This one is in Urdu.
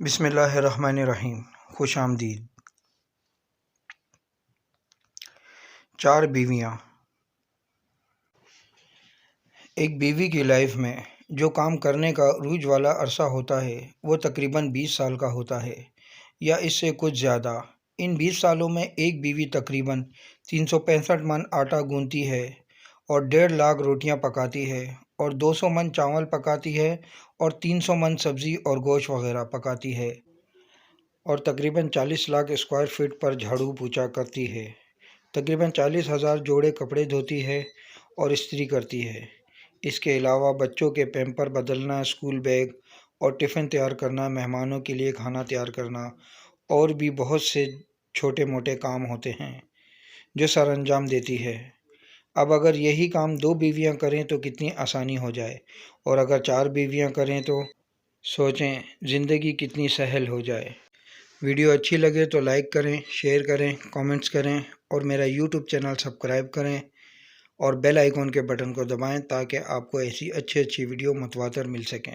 بسم اللہ الرحمن الرحیم۔ خوش آمدید۔ 4 بیویاں۔ ایک بیوی کی لائف میں جو کام کرنے کا عروج والا عرصہ ہوتا ہے وہ تقریباً 20 سال کا ہوتا ہے یا اس سے کچھ زیادہ۔ ان 20 سالوں میں ایک بیوی تقریباً 365 من آٹا گوندھتی ہے اور 1.5 لاکھ روٹیاں پکاتی ہے اور 200 من چاول پکاتی ہے اور 300 من سبزی اور گوشت وغیرہ پکاتی ہے اور تقریباً 40 لاکھ اسکوائر فٹ پر جھاڑو پوچھا کرتی ہے۔ تقریباً 40,000 جوڑے کپڑے دھوتی ہے اور استری کرتی ہے۔ اس کے علاوہ بچوں کے پیمپر بدلنا، اسکول بیگ اور ٹفن تیار کرنا، مہمانوں کے لیے کھانا تیار کرنا اور بھی بہت سے چھوٹے موٹے کام ہوتے ہیں جو سر انجام دیتی ہے۔ اب اگر یہی کام 2 بیویاں کریں تو کتنی آسانی ہو جائے، اور اگر 4 بیویاں کریں تو سوچیں زندگی کتنی سہل ہو جائے۔ ویڈیو اچھی لگے تو لائک کریں، شیئر کریں، کامنٹس کریں اور میرا یوٹیوب چینل سبسکرائب کریں اور بیل آئیکن کے بٹن کو دبائیں تاکہ آپ کو ایسی اچھی ویڈیو متواتر مل سکیں۔